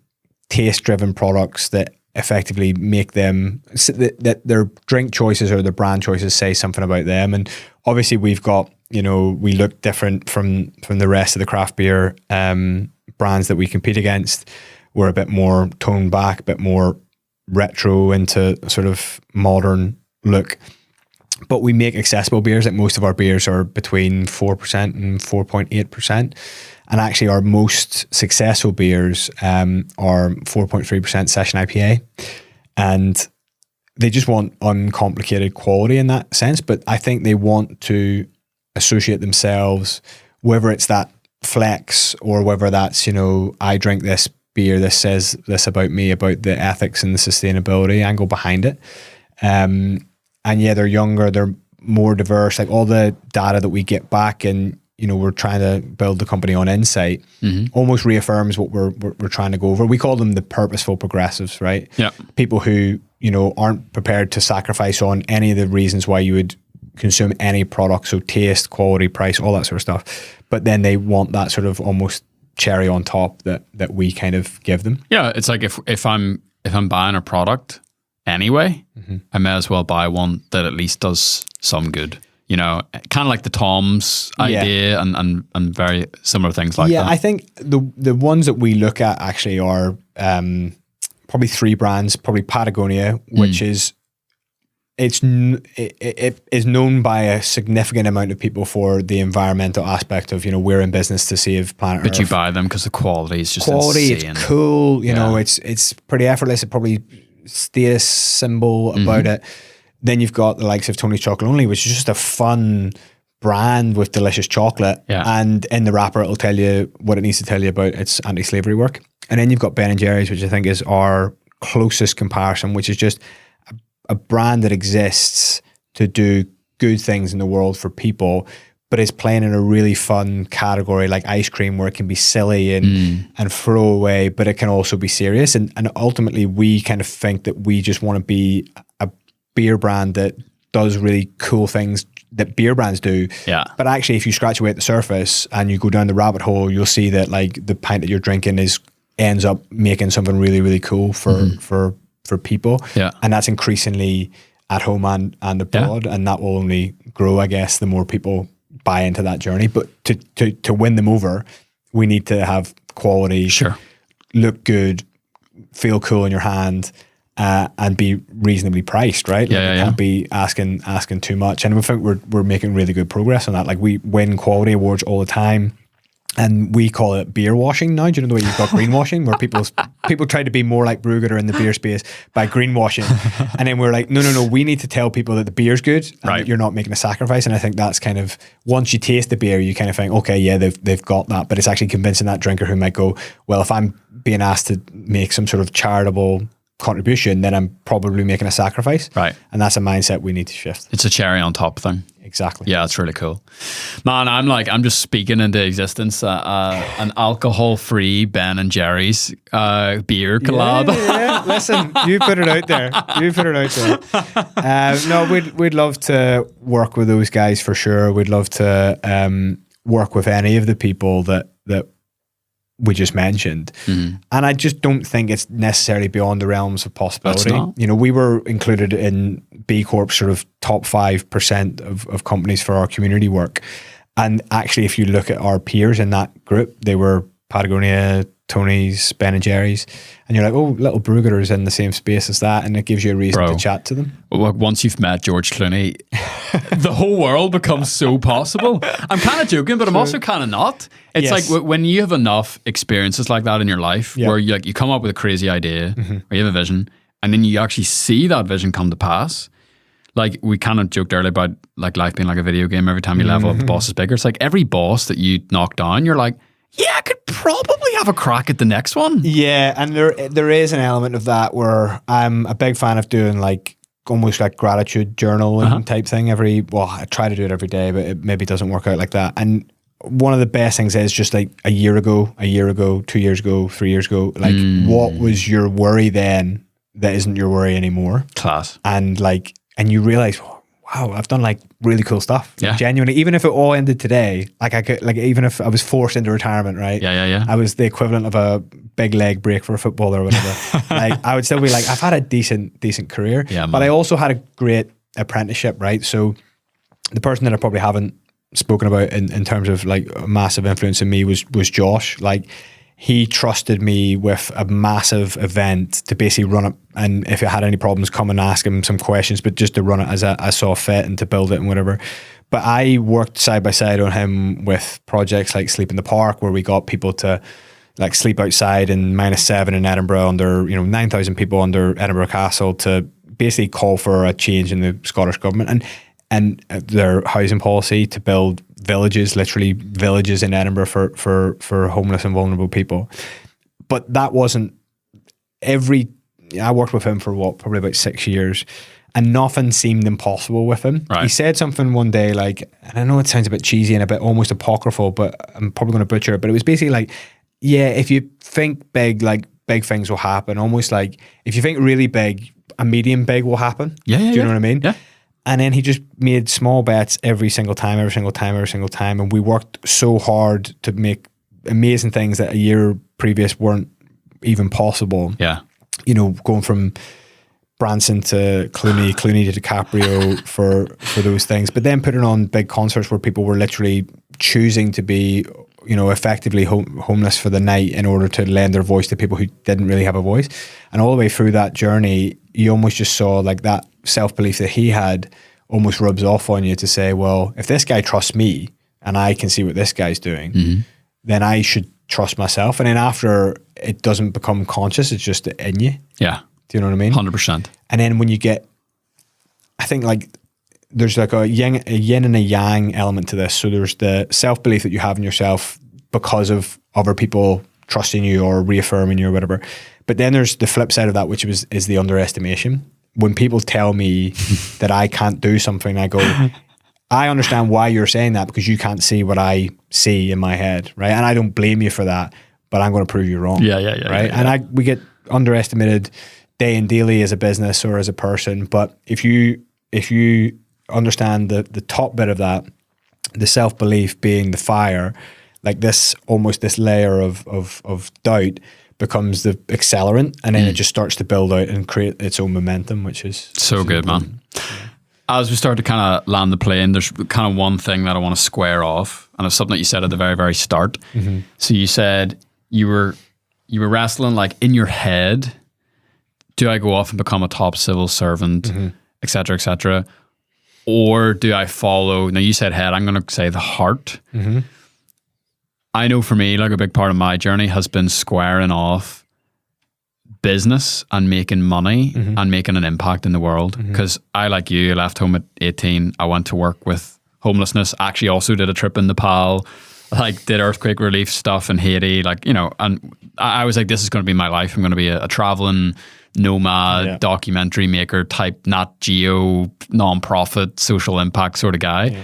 taste-driven products that effectively make them, that their drink choices or their brand choices say something about them. And obviously we've got, we look different from the rest of the craft beer brands that we compete against. We're a bit more toned back, a bit more retro into sort of modern look. But we make accessible beers. Like most of our beers are between 4% and 4.8%. And actually our most successful beers are 4.3% session IPA. And they just want uncomplicated quality in that sense. But I think they want to associate themselves, whether it's that flex or whether that's, I drink this beer, this says this about me, about the ethics and the sustainability angle behind it. And yeah, they're younger, they're more diverse. Like all the data that we get back, and we're trying to build the company on insight, almost reaffirms what we're trying to go over. We call them the purposeful progressives, right? Yeah. People who, aren't prepared to sacrifice on any of the reasons why you would consume any product. So taste, quality, price, all that sort of stuff. But then they want that sort of almost cherry on top that we kind of give them. Yeah. It's like if I'm buying a product anyway, I may as well buy one that at least does some good. Kind of like the Tom's idea and very similar things like that. Yeah, I think the ones that we look at actually are probably three brands. Probably Patagonia, which is it is known by a significant amount of people for the environmental aspect of we're in business to save planet Earth. But you buy them because the quality is just quality. insane. It's cool. It's pretty effortless. It probably status symbol about it. Then you've got the likes of Tony's Chocolate Only, which is just a fun brand with delicious chocolate. Yeah. And in the wrapper, it'll tell you what it needs to tell you about its anti-slavery work. And then you've got Ben & Jerry's, which I think is our closest comparison, which is just a brand that exists to do good things in the world for people, but is playing in a really fun category like ice cream, where it can be silly and throw away, but it can also be serious. And ultimately, we kind of think that we just want to be a beer brand that does really cool things that beer brands do. Yeah. But actually, if you scratch away at the surface and you go down the rabbit hole, you'll see that like the pint that you're drinking ends up making something really, really cool for people. Yeah. And that's increasingly at home and abroad. Yeah. And that will only grow, I guess, the more people buy into that journey. But to win them over, we need to have quality, look good, feel cool in your hand, and be reasonably priced, right? Like can't be asking too much. And we think we're making really good progress on that. Like we win quality awards all the time. And we call it beer washing now. Do you know the way you've got greenwashing, where people try to be more like Brewgooder in the beer space by greenwashing, and then we're like, no, we need to tell people that the beer's good and that you're not making a sacrifice. And I think that's kind of, once you taste the beer, you kind of think, okay, yeah, they've got that, but it's actually convincing that drinker who might go, well, if I'm being asked to make some sort of charitable contribution, then I'm probably making a sacrifice. Right. And that's a mindset we need to shift. It's a cherry on top thing. Exactly. Yeah, it's really cool. Man, I'm just speaking into existence an alcohol-free Ben & Jerry's beer collab. Yeah. Listen, you put it out there. No, we'd love to work with those guys for sure. We'd love to work with any of the people that we just mentioned. And I just don't think it's necessarily beyond the realms of possibility. We were included in B Corp sort of top 5% of companies for our community work. And actually, if you look at our peers in that group, they were Patagonia, Tony's, Ben & Jerry's. And you're like, oh, little Brewgooder is in the same space as that. And it gives you a reason to chat to them. Once you've met George Clooney, the whole world becomes so possible. I'm kind of joking, but I'm also kind of not. It's like when you have enough experiences like that in your life, where you come up with a crazy idea, or you have a vision, and then you actually see that vision come to pass. Like we kind of joked earlier about like life being like a video game. Every time you level up, the boss is bigger. It's like every boss that you knock down, you're like, yeah, I could probably have a crack at the next one. Yeah, and there is an element of that where I'm a big fan of doing like almost like gratitude journal type thing I try to do it every day, but it maybe doesn't work out like that. And one of the best things is just like a year ago, 2 years ago, 3 years ago, like what was your worry then that isn't your worry anymore? Class. And you realize, wow, I've done like really cool stuff. Yeah. Genuinely, even if it all ended today, like I could, like even if I was forced into retirement, right? Yeah. I was the equivalent of a big leg break for a footballer or whatever. Like I would still be like, I've had a decent career, but I also had a great apprenticeship, right? So the person that I probably haven't spoken about in terms of like a massive influence in me was Josh. Like he trusted me with a massive event to basically run it, and if it had any problems, come and ask him some questions, but just to run it as I saw fit and to build it and whatever. But I worked side by side on him with projects like Sleep in the Park, where we got people to like sleep outside in -7 in Edinburgh under 9,000 people under Edinburgh Castle, to basically call for a change in the Scottish government and their housing policy to build villages, literally villages in Edinburgh for homeless and vulnerable people. But that wasn't I worked with him for probably about 6 years, and nothing seemed impossible with him. Right. He said something one day, like, and I know it sounds a bit cheesy and a bit almost apocryphal, but I'm probably going to butcher it, but it was basically like, yeah, if you think big, like big things will happen. Almost like if you think really big, a medium big will happen. Yeah. Do you know what I mean? Yeah. And then he just made small bets every single time. And we worked so hard to make amazing things that a year previous weren't even possible. Yeah. Going from Branson to Clooney to Dicaprio for those things. But then putting on big concerts where people were literally choosing to be, effectively homeless for the night in order to lend their voice to people who didn't really have a voice. And all the way through that journey, you almost just saw like that self-belief that he had almost rubs off on you to say, well, if this guy trusts me and I can see what this guy's doing, then I should trust myself. And then after, it doesn't become conscious, it's just in you. Yeah. Do you know what I mean? 100%. And then when you get, I think like there's like a yin and a yang element to this. So there's the self-belief that you have in yourself because of other people trusting you or reaffirming you or whatever. But then there's the flip side of that, which is the underestimation. When people tell me that I can't do something, I go, I understand why you're saying that, because you can't see what I see in my head, right? And I don't blame you for that, but I'm going to prove you wrong. Yeah. Right? Yeah. And we get underestimated day and daily as a business or as a person. But if you understand the top bit of that, the self-belief being the fire, like this layer of doubt becomes the accelerant, and then it just starts to build out and create its own momentum, which is so good, man. As we start to kind of land the plane, there's kind of one thing that I want to square off, and it's something that you said at the very, very start. So you said you were wrestling like in your head, do I go off and become a top civil servant, et cetera, or do I follow, now you said head, I'm going to say the heart. I know for me, like a big part of my journey has been squaring off business and making money and making an impact in the world. Because I, like you, left home at 18. I went to work with homelessness. Actually also did a trip in Nepal, like did earthquake relief stuff in Haiti, and I was like, this is going to be my life. I'm going to be a traveling nomad, documentary maker type, Nat Geo, non-profit, social impact sort of guy.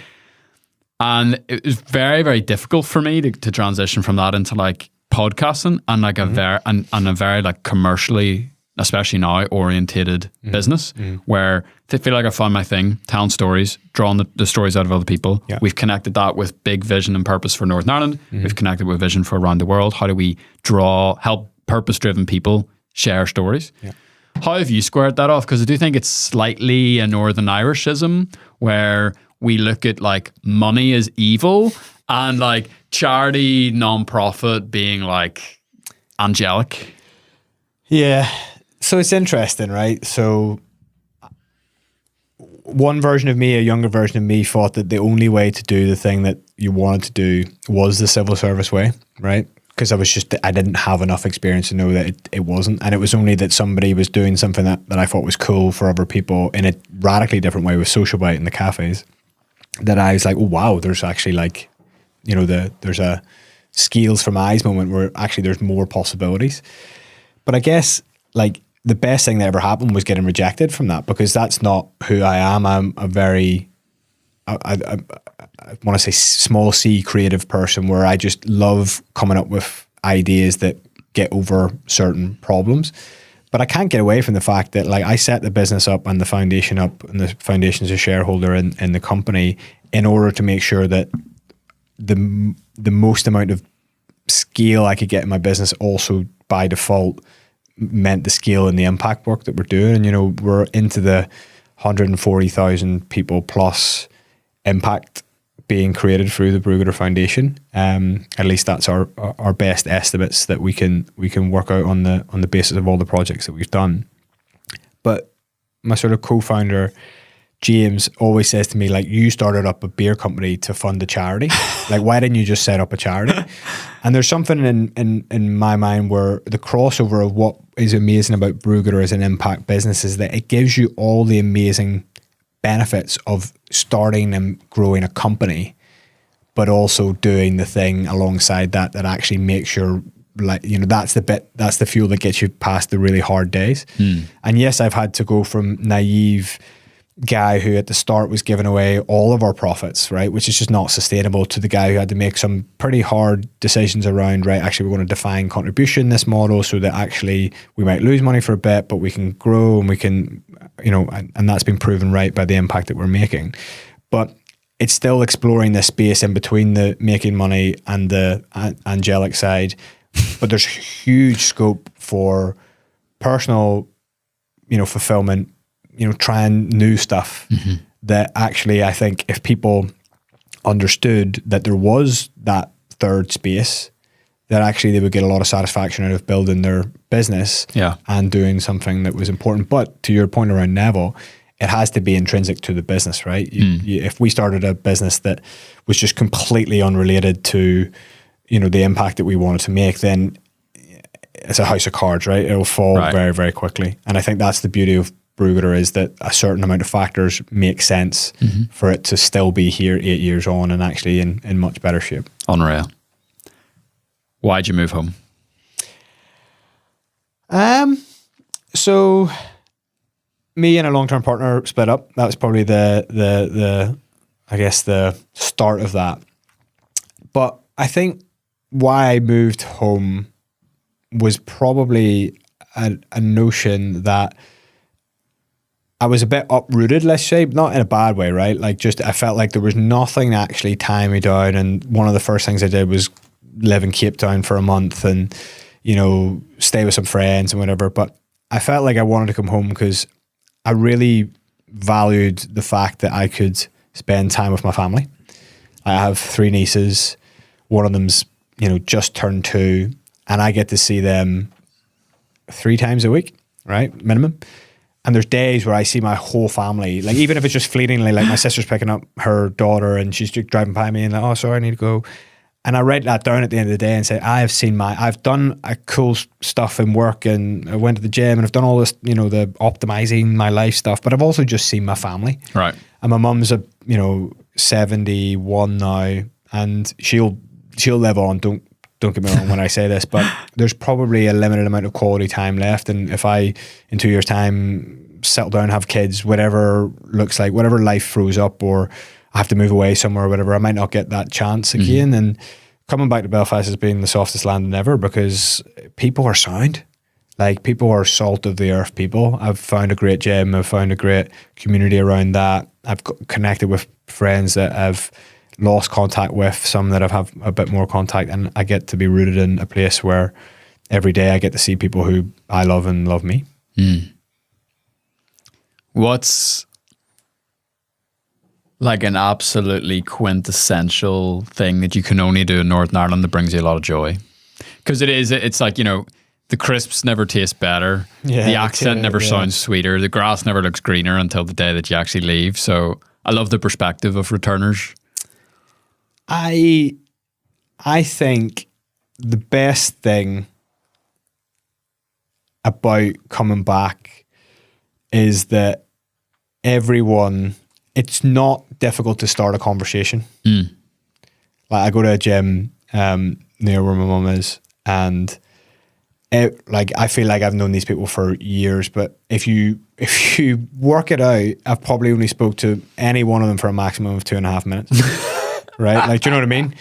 And it was very, very difficult for me to transition from that into like podcasting and like a very like commercially, especially now, orientated business where I feel like I found my thing, telling stories, drawing the stories out of other people. We've connected that with big vision and purpose for Northern Ireland. We've connected with vision for around the world. How do we help purpose-driven people share stories? How have you squared that off? Because I do think it's slightly a Northern Irishism where we look at like money as evil and like charity, non-profit being like angelic. Yeah. So it's interesting, right? So one version of me, a younger version of me, thought that the only way to do the thing that you wanted to do was the civil service way, right? Because I didn't have enough experience to know that it wasn't. And it was only that somebody was doing something that I thought was cool for other people in a radically different way with Social Bite in the cafes, that I was like, oh, wow, there's actually like, there's a scales from eyes moment where actually there's more possibilities. But I guess like the best thing that ever happened was getting rejected from that, because that's not who I am. I'm a very, I want to say small c creative person where I just love coming up with ideas that get over certain problems. But I can't get away from the fact that like I set the business up and the foundation's a shareholder in the company in order to make sure that the most amount of scale I could get in my business also by default meant the scale and the impact work that we're doing. And, you know, we're into the 140,000 people plus impact being created through the Brewgooder Foundation. At least that's our best estimates that we can work out on the basis of all the projects that we've done. But my sort of co-founder James always says to me, like, you started up a beer company to fund a charity. Like, why didn't you just set up a charity? And there's something in my mind where the crossover of what is amazing about Brewgooder as an impact business is that it gives you all the amazing benefits of starting and growing a company, but also doing the thing alongside that actually makes your, like, you know, that's the fuel that gets you past the really hard days. And yes, I've had to go from naive guy who at the start was giving away all of our profits, right, which is just not sustainable, to the guy who had to make some pretty hard decisions around, right, actually we're going to define contribution this model so that actually we might lose money for a bit, but we can grow and we can, you know, and that's been proven right by the impact that we're making. But it's still exploring this space in between the making money and the angelic side. But there's huge scope for personal, you know, fulfillment, you know, trying new stuff that actually, I think if people understood that there was that third space, that actually they would get a lot of satisfaction out of building their business and doing something that was important. But to your point around Neville, it has to be intrinsic to the business, right? If we started a business that was just completely unrelated to, you know, the impact that we wanted to make, then it's a house of cards, right? It'll fall very, very quickly. And I think that's the beauty of Brewgooder, is that a certain amount of factors make sense for it to still be here 8 years on and actually in much better shape. Unreal. Why'd you move home? So me and a long-term partner split up. That was probably the I guess the start of that. But I think why I moved home was probably a notion that I was a bit uprooted, let's say, not in a bad way, right? Like, just I felt like there was nothing actually tying me down. And one of the first things I did was live in Cape Town for a month and, you know, stay with some friends and whatever. But I felt like I wanted to come home because I really valued the fact that I could spend time with my family. I have 3 nieces. One of them's, you know, just turned 2, and I get to see them 3 times a week, right? Minimum. And there's days where I see my whole family, like, even if it's just fleetingly, like my sister's picking up her daughter and she's just driving by me and like, oh, sorry, I need to go. And I write that down at the end of the day and say, I've done a cool stuff in work, and I went to the gym and I've done all this, you know, the optimizing my life stuff, but I've also just seen my family. Right. And my mum's 71 now, and she'll live on. Don't get me wrong when I say this, but there's probably a limited amount of quality time left. And if I, in 2 years' time, settle down, have kids, whatever looks like, whatever life throws up, or I have to move away somewhere or whatever, I might not get that chance again. And coming back to Belfast has been the softest land ever, because people are sound. Like, people are salt of the earth people. I've found a great gym. I've found a great community around that. I've connected with friends that I've lost contact with, some that I've had a bit more contact, and I get to be rooted in a place where every day I get to see people who I love and love me. What's like an absolutely quintessential thing that you can only do in Northern Ireland that brings you a lot of joy? Because it's like, you know, the crisps never taste better. The accent never sounds sweeter. The grass never looks greener until the day that you actually leave. So I love the perspective of returners. I think the best thing about coming back is that everyone, it's not difficult to start a conversation. Like, I go to a gym near where my mum is, and I feel like I've known these people for years, but if you work it out, I've probably only spoke to any one of them for a maximum of 2.5 minutes. Right? Like, do you know what I mean?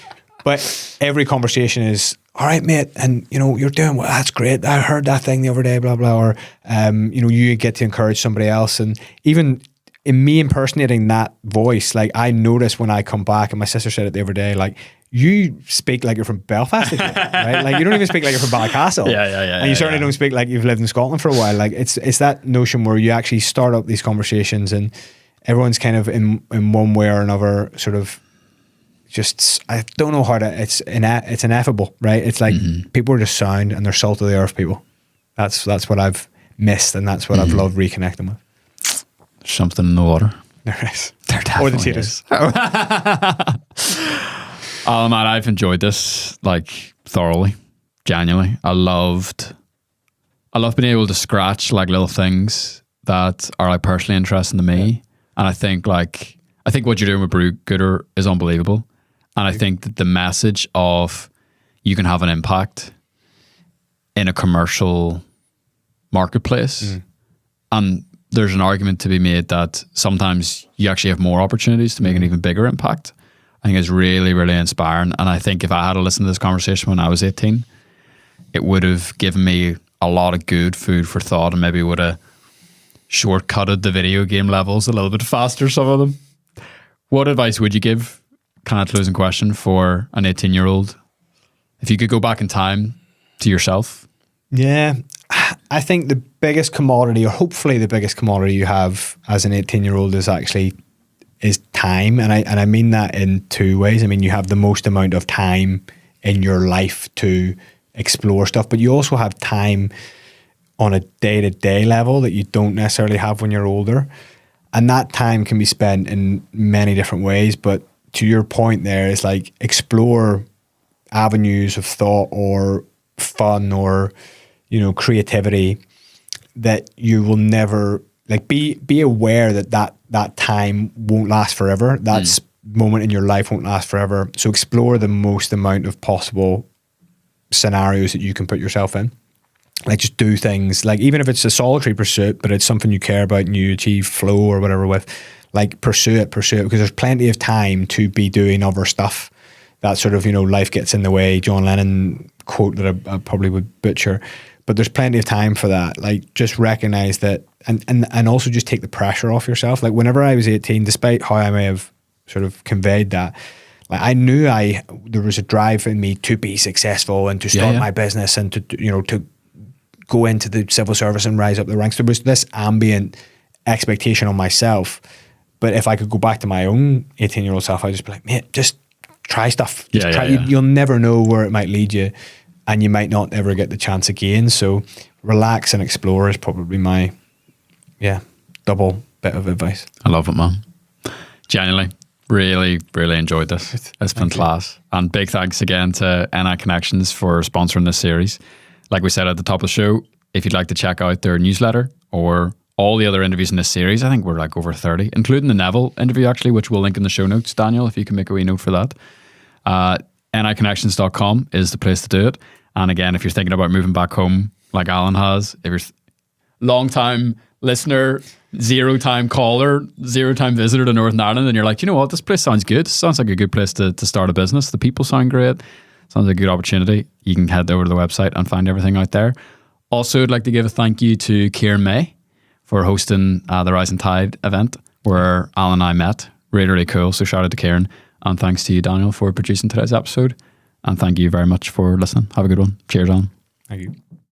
But every conversation is, all right, mate, and you're doing well. That's great. I heard that thing the other day, blah blah. Or you get to encourage somebody else, and even in me impersonating that voice, like I notice when I come back, and my sister said it the other day, like you speak like you're from Belfast again, right? Like you don't even speak like you're from Ballycastle. Yeah. And you certainly don't speak like you've lived in Scotland for a while. Like it's that notion where you actually start up these conversations, and everyone's kind of in one way or another sort of. Just, I don't know how to, it's ineffable, right? It's like people are just sound and they're salt of the earth people. That's what I've missed, and that's what I've loved reconnecting with. Something in the water. There is. There definitely or the taters. Oh man, I've enjoyed this like thoroughly, genuinely. I love being able to scratch like little things that are like personally interesting to me. And I think what you're doing with Brewgooder is unbelievable. And I think that the message of you can have an impact in a commercial marketplace, and there's an argument to be made that sometimes you actually have more opportunities to make an even bigger impact. I think it's really, really inspiring. And I think if I had to listen to this conversation when I was 18, it would have given me a lot of good food for thought, and maybe would have shortcutted the video game levels a little bit faster, some of them. What advice would you give? Kind of closing question for an 18-year-old. If you could go back in time to yourself. Yeah, I think the biggest commodity, or hopefully the biggest commodity you have as an 18-year-old is time. And I mean that in two ways. I mean, you have the most amount of time in your life to explore stuff, but you also have time on a day-to-day level that you don't necessarily have when you're older. And that time can be spent in many different ways, but to your point there, is like explore avenues of thought or fun or, creativity that you will never, like be aware that time won't last forever. That moment in your life won't last forever. So explore the most amount of possible scenarios that you can put yourself in. Like just do things, like even if it's a solitary pursuit, but it's something you care about and you achieve flow or whatever with, like pursue it, because there's plenty of time to be doing other stuff. That sort of, life gets in the way, John Lennon quote that I probably would butcher, but there's plenty of time for that. Like just recognize that, and also just take the pressure off yourself. Like whenever I was 18, despite how I may have sort of conveyed that, like I knew there was a drive in me to be successful and to start my business and to go into the civil service and rise up the ranks. There was this ambient expectation on myself. But if I could go back to my own 18-year-old self, I'd just be like, mate, just try stuff. You'll never know where it might lead you, and you might not ever get the chance again. So relax and explore is probably my, double bit of advice. I love it, man. Genuinely, really, really enjoyed this. It's been class. And big thanks again to NI Connections for sponsoring this series. Like we said at the top of the show, if you'd like to check out their newsletter or all the other interviews in this series, I think we're like over 30, including the Neville interview actually, which we'll link in the show notes. Daniel, if you can make a wee note for that. NIConnections.com is the place to do it. And again, if you're thinking about moving back home like Alan has, if you're long-time listener, zero-time caller, zero-time visitor to Northern Ireland, and you're like, you know what, this place sounds good. Sounds like a good place to start a business. The people sound great. Sounds like a good opportunity. You can head over to the website and find everything out there. Also, I'd like to give a thank you to Kieran May for hosting the Rising Tide event where Alan and I met. Really, really cool. So shout out to Kieran. And thanks to you, Daniel, for producing today's episode. And thank you very much for listening. Have a good one. Cheers, Alan. Thank you.